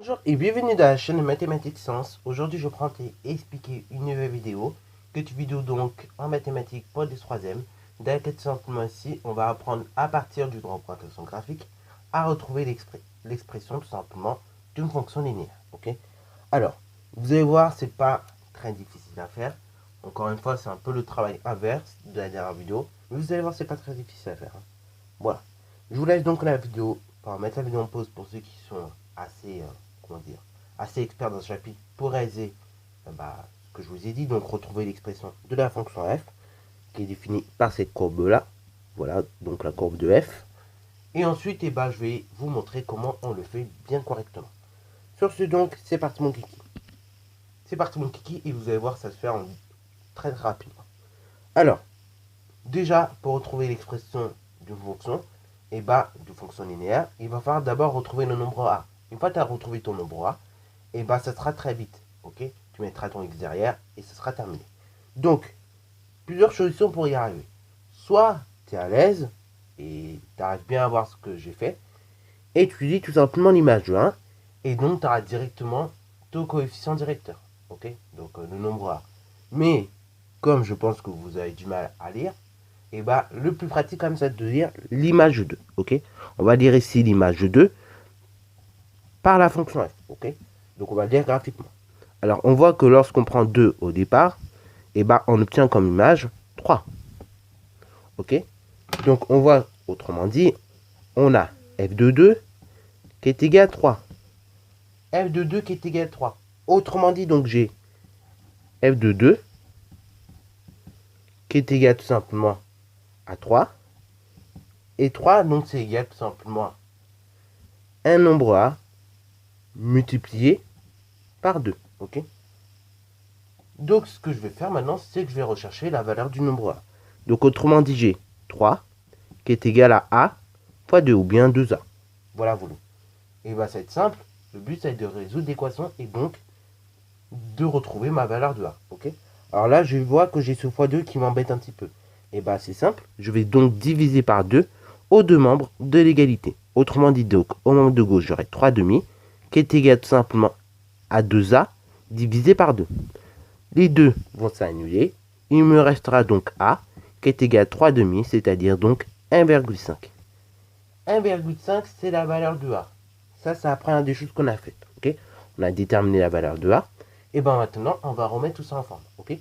Bonjour et bienvenue dans la chaîne de Mathématiques Sciences. Aujourd'hui, je prends et expliquer une nouvelle vidéo, vidéo donc en mathématiques pour des troisièmes. Dans laquelle simplement ici, on va apprendre à partir du droit représentation graphique à retrouver l'expression tout simplement d'une fonction linéaire. Ok. Alors, vous allez voir, c'est pas très difficile à faire. Encore une fois, c'est un peu le travail inverse de la dernière vidéo, mais vous allez voir, c'est pas très difficile à faire. Voilà. Je vous laisse donc la vidéo, mettre la vidéo en pause pour ceux qui sont assez, assez experts dans ce chapitre pour réaliser ce que je vous ai dit, donc retrouver l'expression de la fonction f qui est définie par cette courbe-là. Voilà, donc la courbe de f. Et ensuite, je vais vous montrer comment on le fait bien correctement. Sur ce donc, c'est parti mon kiki. C'est parti mon kiki et vous allez voir, ça se fait en très rapidement. Alors, déjà, pour retrouver l'expression d'une fonction, de fonction linéaire, il va falloir d'abord retrouver le nombre a. Une fois que tu as retrouvé ton nombre a, ça sera très vite. Ok, tu mettras ton x derrière et ce sera terminé. Donc, plusieurs solutions pour y arriver. Soit tu es à l'aise et tu arrives bien à voir ce que j'ai fait, et tu dis tout simplement l'image de 1, et donc tu auras directement ton coefficient directeur. Ok, donc le nombre a. Mais, comme je pense que vous avez du mal à lire, le plus pratique comme ça de lire l'image 2. Ok, on va lire ici l'image 2 par la fonction f. Ok, donc on va le lire graphiquement. Alors on voit que lorsqu'on prend 2 au départ, on obtient comme image 3. Ok, donc on voit, autrement dit, on a f de 2 qui est égal à 3. F de 2 qui est égal à 3. Autrement dit, donc j'ai f de 2 qui est égal tout simplement à 3. Et 3, donc c'est égal tout simplement à un nombre a multiplié par 2. Ok. Donc ce que je vais faire maintenant, c'est que je vais rechercher la valeur du nombre a. Donc autrement dit, j'ai 3 qui est égal à a fois 2 ou bien 2a. Voilà, voulu. Et ça va être simple. Le but, c'est de résoudre l'équation et donc de retrouver ma valeur de a. Ok. Alors là, je vois que j'ai ce x2 qui m'embête un petit peu. Et c'est simple. Je vais donc diviser par 2 aux deux membres de l'égalité. Autrement dit, donc, au membre de gauche, j'aurai 3 demi qui est égal tout simplement à 2a divisé par 2. Les deux vont s'annuler. Il me restera donc a qui est égal à 3 demi, c'est-à-dire donc 1,5. 1,5, c'est la valeur de a. Ça apprend des choses qu'on a faites. Ok, on a déterminé la valeur de a. Et maintenant, on va remettre tout ça en forme. Ok,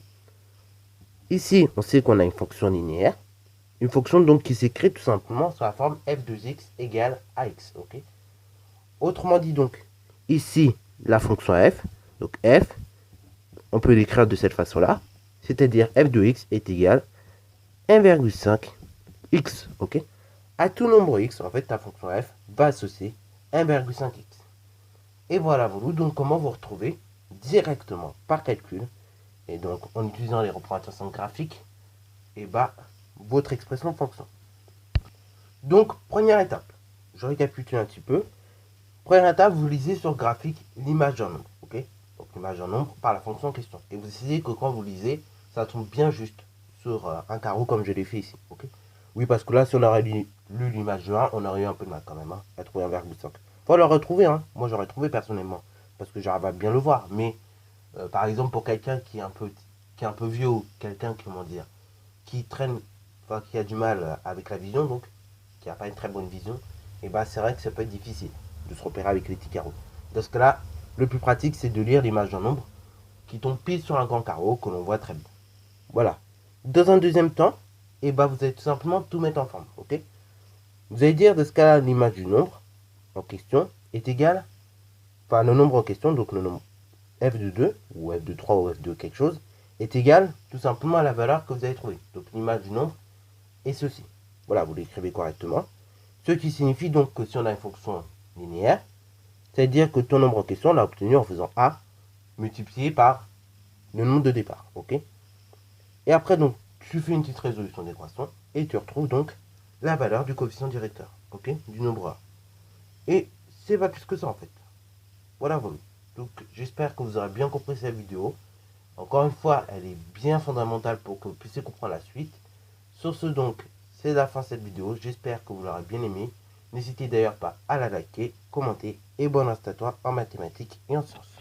ici, on sait qu'on a une fonction linéaire. Une fonction donc qui s'écrit tout simplement sur la forme f de x égale ax. Ok, autrement dit donc, ici, la fonction f, donc f, on peut l'écrire de cette façon-là, c'est-à-dire f de x est égal à 1,5 x. Ok, à tout nombre x, en fait, ta fonction f va associer 1,5 x. Et voilà, vous donc comment vous retrouvez directement par calcul, et donc en utilisant les représentations graphiques, votre expression de fonction. Donc, première étape, je récapitule un petit peu. Première étape, vous lisez sur le graphique l'image d'un nombre. Ok, donc l'image d'un nombre par la fonction en question. Et vous essayez que quand vous lisez, ça tombe bien juste sur un carreau comme je l'ai fait ici. Ok, oui, parce que là, si on aurait lu l'image de 1, on aurait eu un peu de mal quand même à trouver 1,5. Faut le retrouver, hein. Moi, j'aurais trouvé personnellement, parce que j'arrive à bien le voir. Mais, par exemple, pour quelqu'un qui est un peu vieux, ou quelqu'un qui traîne, qui a du mal avec la vision, donc, qui n'a pas une très bonne vision, c'est vrai que ça peut être difficile de se repérer avec les petits carreaux. Dans ce cas-là, le plus pratique, c'est de lire l'image d'un nombre qui tombe pile sur un grand carreau que l'on voit très bien. Voilà. Dans un deuxième temps, vous allez tout simplement tout mettre en forme. Ok, vous allez dire de ce cas-là, l'image du nombre en question est égale, le nombre en question, donc le nombre f de 2, ou f de 3, ou f de quelque chose, est égal tout simplement à la valeur que vous avez trouvée. Donc l'image du nombre est ceci. Voilà, vous l'écrivez correctement. Ce qui signifie donc que si on a une fonction linéaire, c'est-à-dire que ton nombre en question, on l'a obtenu en faisant a multiplié par le nombre de départ. Ok, et après, donc, tu fais une petite résolution d'équation et tu retrouves donc la valeur du coefficient directeur, ok, du nombre a. Et c'est pas plus que ça en fait. Voilà, voilà. Donc j'espère que vous aurez bien compris cette vidéo. Encore une fois, elle est bien fondamentale pour que vous puissiez comprendre la suite. Sur ce donc, c'est la fin de cette vidéo. J'espère que vous l'aurez bien aimé. N'hésitez d'ailleurs pas à la liker, commenter et bonne reste à toi en mathématiques et en sciences.